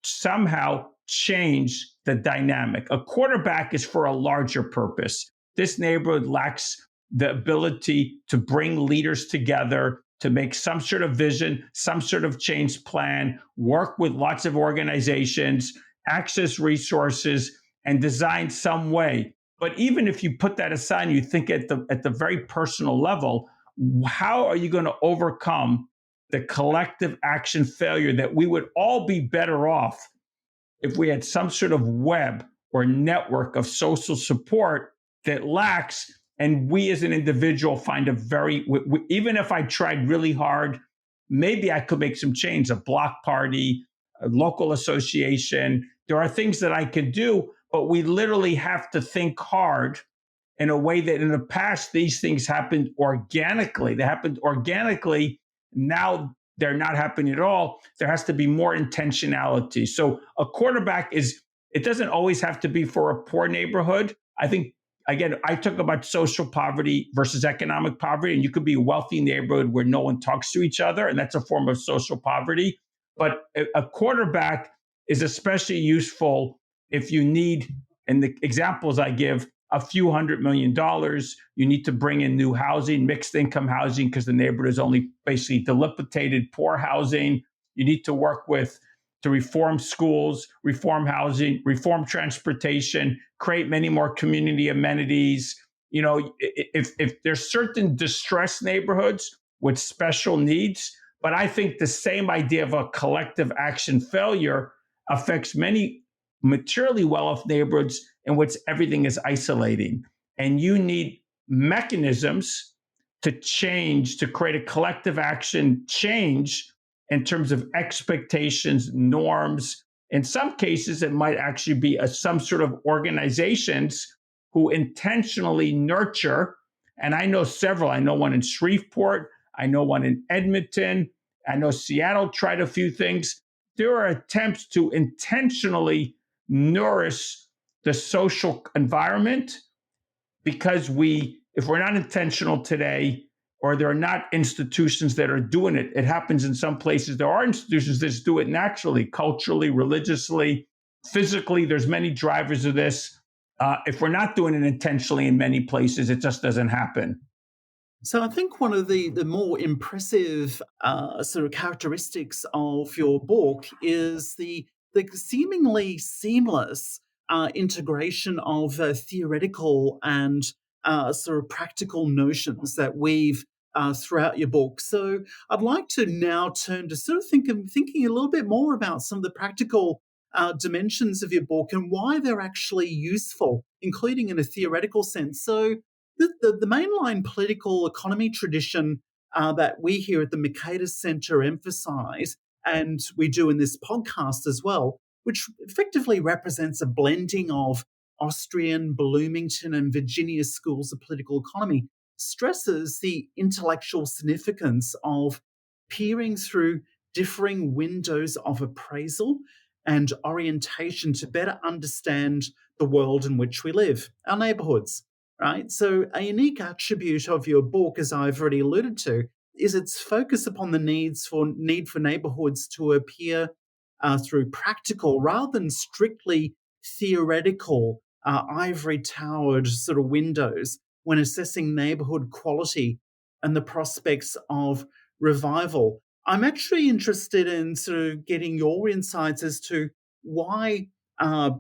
somehow change the dynamic. A quarterback is for a larger purpose. This neighborhood lacks the ability to bring leaders together, to make some sort of vision, some sort of change plan, work with lots of organizations, access resources, and design some way. But even if you put that aside and you think at the very personal level, how are you going to overcome the collective action failure that we would all be better off if we had some sort of web or network of social support that lacks, and we as an individual find even if I tried really hard, maybe I could make some change, a block party, a local association. There are things that I could do, but we literally have to think hard in a way that in the past, these things happened organically. They happened organically. Now they're not happening at all. There has to be more intentionality. So a quarterback it doesn't always have to be for a poor neighborhood. I think, again, I talk about social poverty versus economic poverty, and you could be a wealthy neighborhood where no one talks to each other, and that's a form of social poverty. But a quarterback is especially useful if you need, in the examples I give, a few $100 million. You need to bring in new housing, mixed income housing, because the neighborhood is only basically dilapidated, poor housing. You need to work to reform schools, reform housing, reform transportation, create many more community amenities. If there's certain distressed neighborhoods with special needs, but I think the same idea of a collective action failure affects many materially well-off neighborhoods in which everything is isolating. And you need mechanisms to change, to create a collective action change in terms of expectations, norms. In some cases, it might actually be some sort of organizations who intentionally nurture. And I know several. I know one in Shreveport. I know one in Edmonton. I know Seattle tried a few things. There are attempts to intentionally nourish the social environment, because if we're not intentional today, or there are not institutions that are doing it, it happens in some places. There are institutions that do it naturally, culturally, religiously, physically. There's many drivers of this. If we're not doing it intentionally in many places, it just doesn't happen. So I think one of the more impressive sort of characteristics of your book is the seemingly seamless integration of theoretical and sort of practical notions that weave throughout your book. So I'd like to now turn to sort of thinking a little bit more about some of the practical dimensions of your book and why they're actually useful, including in a theoretical sense. So the mainline political economy tradition that we here at the Mikayla Center emphasize, and we do in this podcast as well, which effectively represents a blending of Austrian, Bloomington, and Virginia schools of political economy, stresses the intellectual significance of peering through differing windows of appraisal and orientation to better understand the world in which we live, our neighborhoods. Right? So a unique attribute of your book, as I've already alluded to, is its focus upon the need for neighborhoods to appear through practical rather than strictly theoretical ivory-towered sort of windows when assessing neighborhood quality and the prospects of revival. I'm actually interested in sort of getting your insights as to why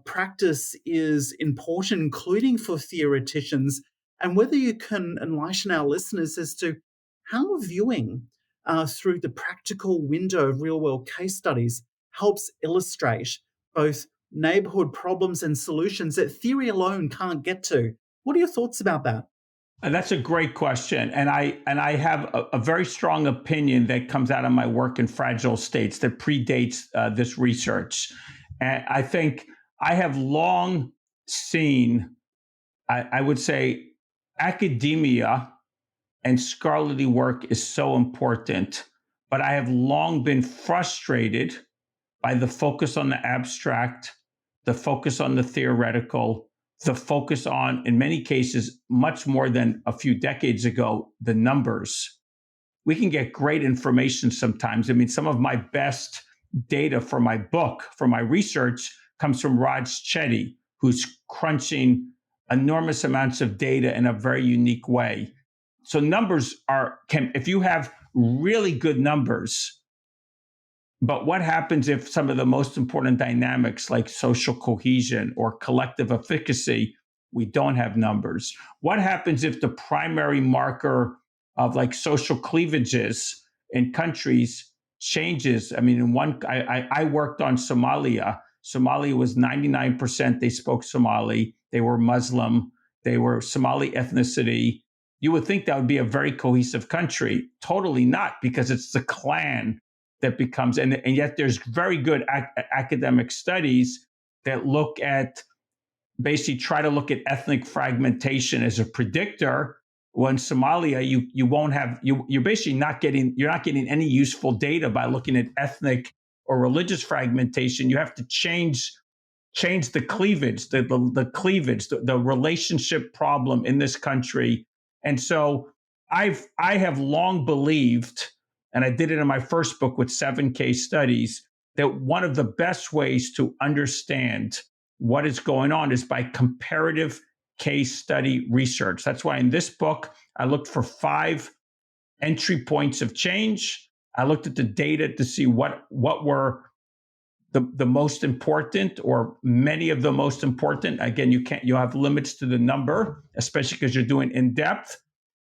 practice is important, including for theoreticians, and whether you can enlighten our listeners as to how viewing through the practical window of real-world case studies helps illustrate both neighborhood problems and solutions that theory alone can't get to. What are your thoughts about that? And that's a great question. And I have a very strong opinion that comes out of my work in fragile states that predates this research. And I think I have long seen, I would say, academia and scholarly work is so important, but I have long been frustrated by the focus on the abstract, the focus on the theoretical, the focus on, in many cases, much more than a few decades ago, the numbers. We can get great information sometimes. I mean, some of my best data for my book, for my research, comes from Raj Chetty, who's crunching enormous amounts of data in a very unique way. So numbers if you have really good numbers, but what happens if some of the most important dynamics like social cohesion or collective efficacy, we don't have numbers? What happens if the primary marker of like social cleavages in countries changes? I mean, I worked on Somalia. Somalia was 99%, they spoke Somali, they were Muslim, they were Somali ethnicity. You would think that would be a very cohesive country. Totally not, because it's the clan that becomes, and yet there's very good academic studies that look at, basically try to look at ethnic fragmentation as a predictor. When Somalia, you won't have, you're basically you're not getting any useful data by looking at ethnic or religious fragmentation. You have to change the cleavage, the relationship problem in this country. And so I have long believed, and I did it in my first book with 7 case studies, that one of the best ways to understand what is going on is by comparative case study research. That's why in this book, I looked for 5 entry points of change. I looked at the data to see what were the most important, or many of the most important. Again, you have limits to the number, especially because you're doing in depth.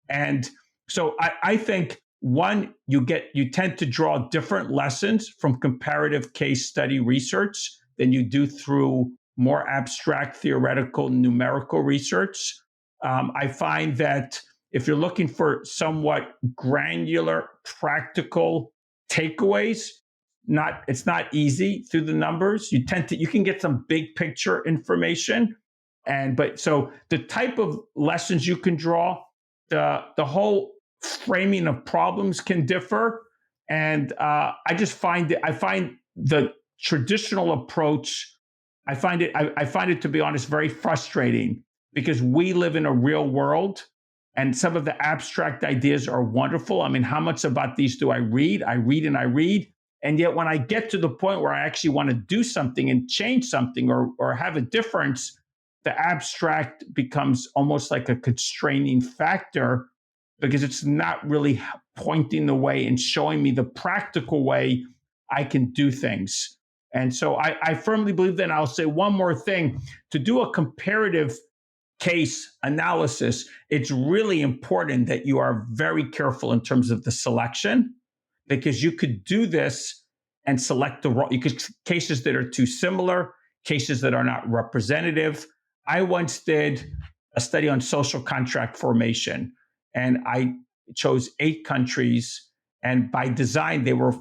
And so I think, one, you tend to draw different lessons from comparative case study research than you do through more abstract theoretical numerical research. I find that if you're looking for somewhat granular, practical takeaways, it's not easy through the numbers. You can get some big picture information, but so the type of lessons you can draw, the whole framing of problems can differ, and I find the traditional approach, I find it, to be honest, very frustrating, because we live in a real world, and some of the abstract ideas are wonderful. I mean, how much about these do I read? I read and I read. And yet when I get to the point where I actually want to do something and change something or have a difference, the abstract becomes almost like a constraining factor, because it's not really pointing the way and showing me the practical way I can do things. And so I firmly believe that. And I'll say one more thing. To do a comparative case analysis, it's really important that you are very careful in terms of the selection, because you could do this and select cases that are too similar, cases that are not representative. I once did a study on social contract formation, and I chose 8 countries, and by design, they were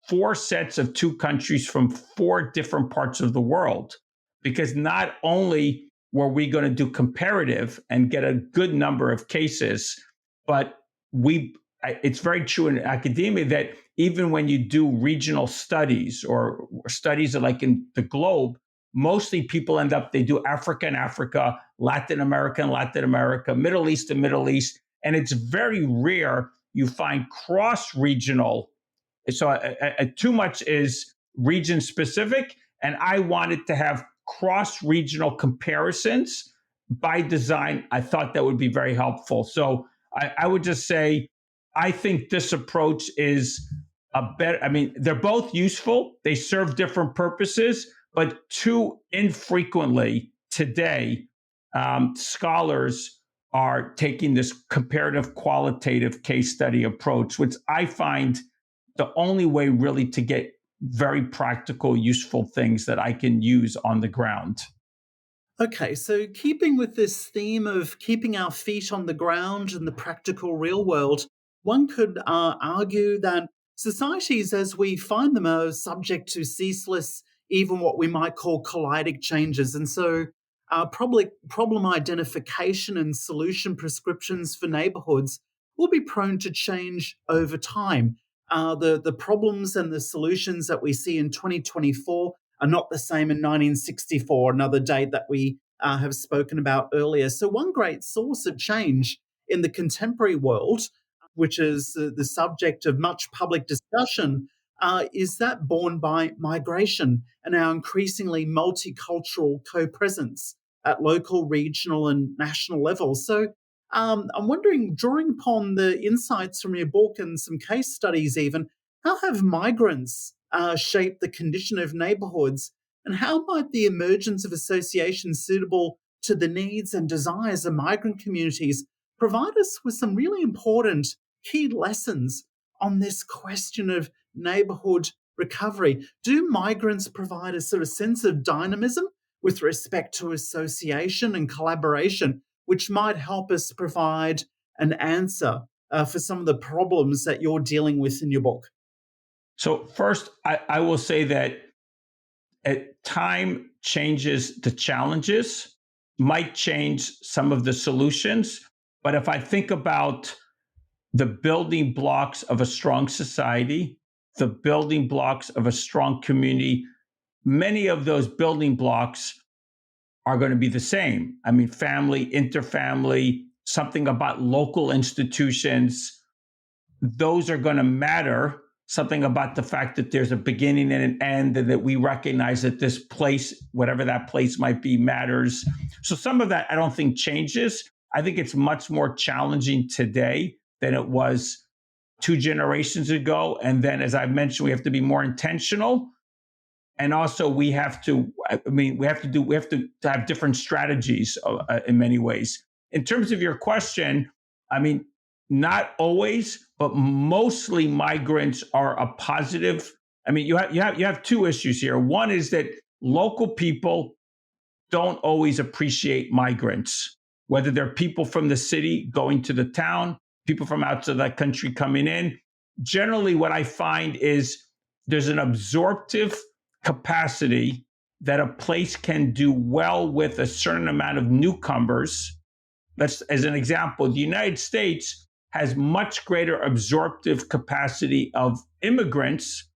4 sets of 2 countries from 4 different parts of the world, because not only were we going to do comparative and get a good number of cases, but it's very true in academia that even when you do regional studies or studies like in the globe, mostly people they do Africa and Africa, Latin America and Latin America, Middle East and Middle East. And it's very rare you find cross-regional. So too much is region specific. And I wanted to have cross-regional comparisons. By design, I thought that would be very helpful. So I would just say, I think this approach is they're both useful. They serve different purposes, but too infrequently today, scholars are taking this comparative qualitative case study approach, which I find the only way really to get very practical, useful things that I can use on the ground. Okay, so keeping with this theme of keeping our feet on the ground in the practical real world, one could argue that societies as we find them are subject to ceaseless, even what we might call collidic changes. And so problem identification and solution prescriptions for neighborhoods will be prone to change over time. The problems and the solutions that we see in 2024 are not the same in 1964, another date that we have spoken about earlier. So one great source of change in the contemporary world, which is the subject of much public discussion, is that borne by migration and our increasingly multicultural co-presence at local, regional, and national levels. So I'm wondering, drawing upon the insights from your book and some case studies even, how have migrants shaped the condition of neighbourhoods, and how might the emergence of associations suitable to the needs and desires of migrant communities provide us with some really important key lessons on this question of neighbourhood recovery? Do migrants provide a sort of sense of dynamism with respect to association and collaboration, which might help us provide an answer for some of the problems that you're dealing with in your book? So first, I will say that at time changes the challenges, might change some of the solutions. But if I think about the building blocks of a strong society, the building blocks of a strong community, many of those building blocks are going to be the same. I mean, family, interfamily, something about local institutions, those are going to matter. Something about the fact that there's a beginning and an end, and that we recognize that this place, whatever that place might be, matters. So some of that I don't think changes. I think it's much more challenging today than it was 2 generations ago. And then, as I mentioned, we have to be more intentional. And also we have to, we have to have different strategies in many ways. In terms of your question, not always, but mostly migrants are a positive. You have two issues here. One is that local people don't always appreciate migrants, whether they're people from the city going to the town, people from outside the country coming in. Generally, what I find is there's an absorptive capacity that a place can do well with a certain amount of newcomers. That's, as an example, the United States has much greater absorptive capacity of immigrants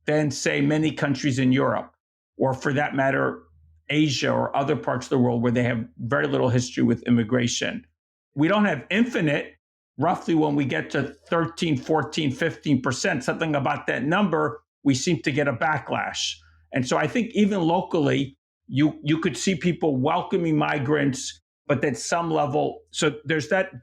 than, say, many countries in Europe, or for that matter, Asia or other parts of the world where they have very little history with immigration. We don't have infinite. Roughly when we get to 13, 14, 15%, something about that number, we seem to get a backlash. And so I think even locally, you could see people welcoming migrants, but at some level, so there's that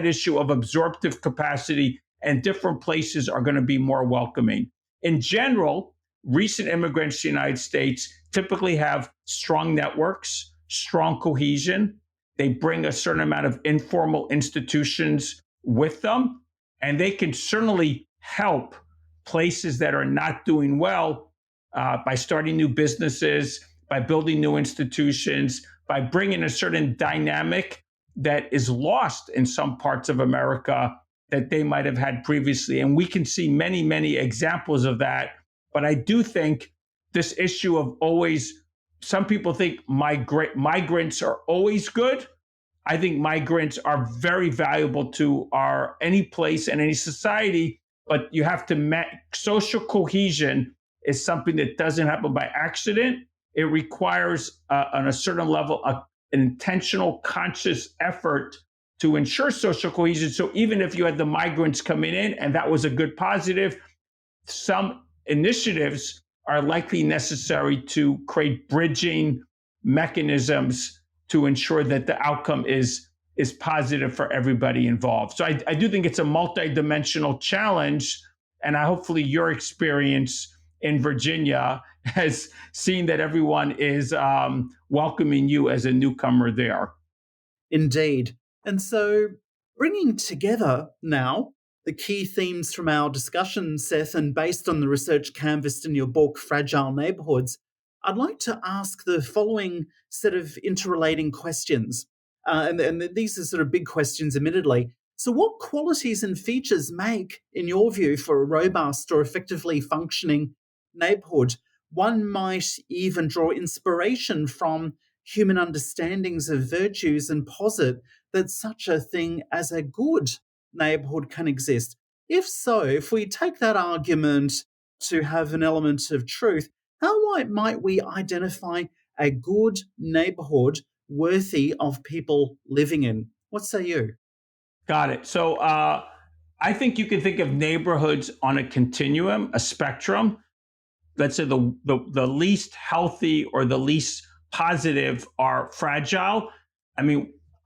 issue of absorptive capacity, and different places are going to be more welcoming. In general, recent immigrants to the United States typically have strong networks, strong cohesion. They bring a certain amount of informal institutions with them, and they can certainly help places that are not doing well by starting new businesses, by building new institutions, by bringing a certain dynamic that is lost in some parts of America that they might have had previously. And we can see many, many examples of that. But I do think this issue of some people think migrants are always good. I think migrants are very valuable to any place and any society, but you have to social cohesion is something that doesn't happen by accident. It requires, on a certain level, an intentional, conscious effort to ensure social cohesion. So even if you had the migrants coming in and that was a good positive, some initiatives are likely necessary to create bridging mechanisms to ensure that the outcome is positive for everybody involved. So I do think it's a multidimensional challenge, and hopefully your experience in Virginia has seen that everyone is welcoming you as a newcomer there. Indeed. And so, bringing together now the key themes from our discussion, Seth, and based on the research canvassed in your book, Fragile Neighbourhoods, I'd like to ask the following set of interrelating questions. And these are sort of big questions, admittedly. So what qualities and features make, in your view, for a robust or effectively functioning neighbourhood? One might even draw inspiration from human understandings of virtues and posit that such a thing as a good neighbourhood can exist. If so, if we take that argument to have an element of truth, how might we identify a good neighbourhood worthy of people living in? What say you? Got it. So I think you can think of neighborhoods on a continuum, a spectrum. Let's say the least healthy or the least positive are fragile.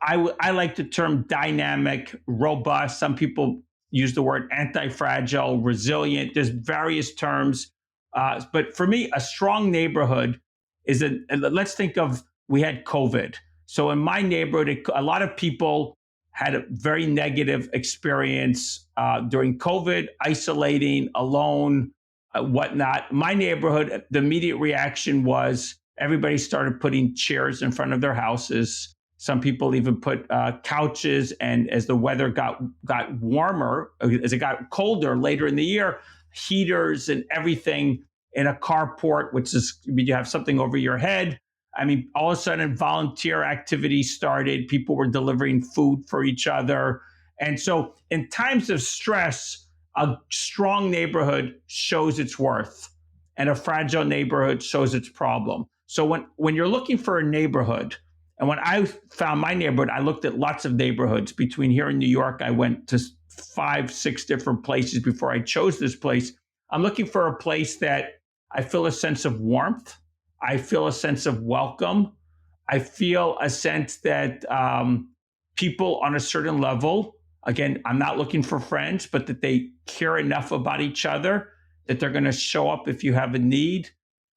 I like the term dynamic, robust. Some people use the word anti-fragile, resilient. There's various terms. But for me, a strong neighborhood is let's think of, we had COVID. So in my neighborhood, a lot of people had a very negative experience during COVID, isolating, alone, whatnot. My neighborhood, the immediate reaction was everybody started putting chairs in front of their houses. Some people even put couches, and as the weather got warmer, as it got colder later in the year, heaters and everything in a carport, which is, you have something over your head. I mean, all of a sudden, volunteer activities started. People were delivering food for each other. And so in times of stress, a strong neighborhood shows its worth, and a fragile neighborhood shows its problem. So when you're looking for a neighborhood, and when I found my neighborhood, I looked at lots of neighborhoods. Between here in New York, I went to 5, 6 different places before I chose this place. I'm looking for a place that I feel a sense of warmth. I feel a sense of welcome. I feel a sense that people on a certain level, again, I'm not looking for friends, but that they care enough about each other that they're going to show up if you have a need.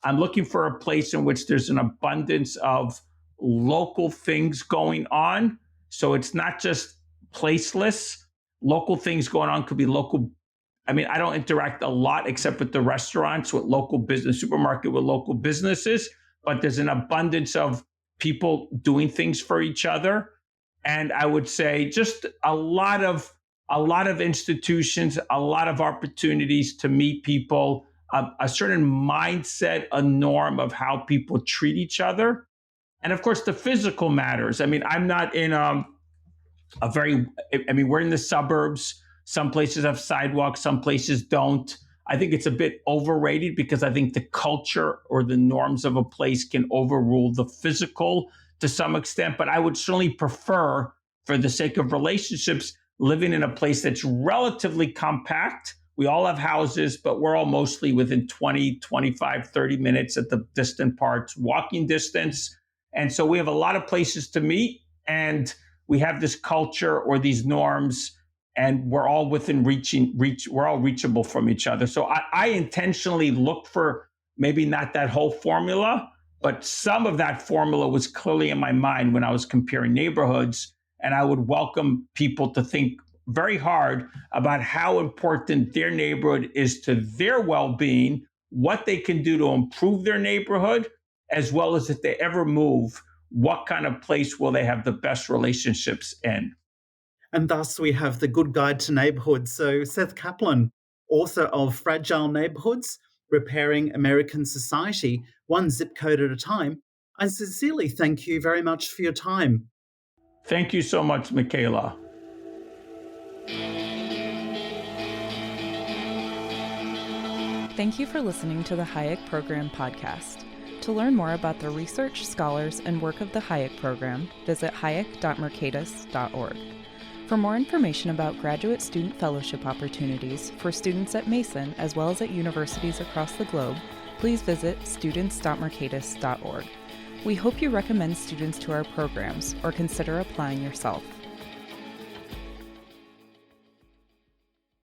I'm looking for a place in which there's an abundance of local things going on. So it's not just placeless. Local things going on could be local. I mean, I don't interact a lot except with the restaurants, with local business, supermarket with local businesses, but there's an abundance of people doing things for each other. And I would say just a lot of institutions, a lot of opportunities to meet people, a certain mindset, a norm of how people treat each other. And of course, the physical matters. I mean, I'm not in we're in the suburbs. Some places have sidewalks, some places don't. I think it's a bit overrated because I think the culture or the norms of a place can overrule the physical to some extent. But I would certainly prefer, for the sake of relationships, living in a place that's relatively compact. We all have houses, but we're all mostly within 20, 25, 30 minutes at the distant parts, walking distance. And so we have a lot of places to meet, and we have this culture or these norms, and we're all within we're all reachable from each other. So I intentionally look for maybe not that whole formula, but some of that formula was clearly in my mind when I was comparing neighborhoods. And I would welcome people to think very hard about how important their neighborhood is to their well-being, what they can do to improve their neighborhood, as well as if they ever move, what kind of place will they have the best relationships in. And thus we have the good guide to neighborhoods. So Seth Kaplan, author of Fragile Neighborhoods, Repairing American Society, one zip code at a time. I sincerely thank you very much for your time. Thank you so much, Mikayla. Thank you for listening to the Hayek Program podcast. To learn more about the research, scholars, and work of the Hayek Program, visit hayek.mercatus.org. For more information about graduate student fellowship opportunities for students at Mason as well as at universities across the globe, please visit students.mercatus.org. We hope you recommend students to our programs or consider applying yourself.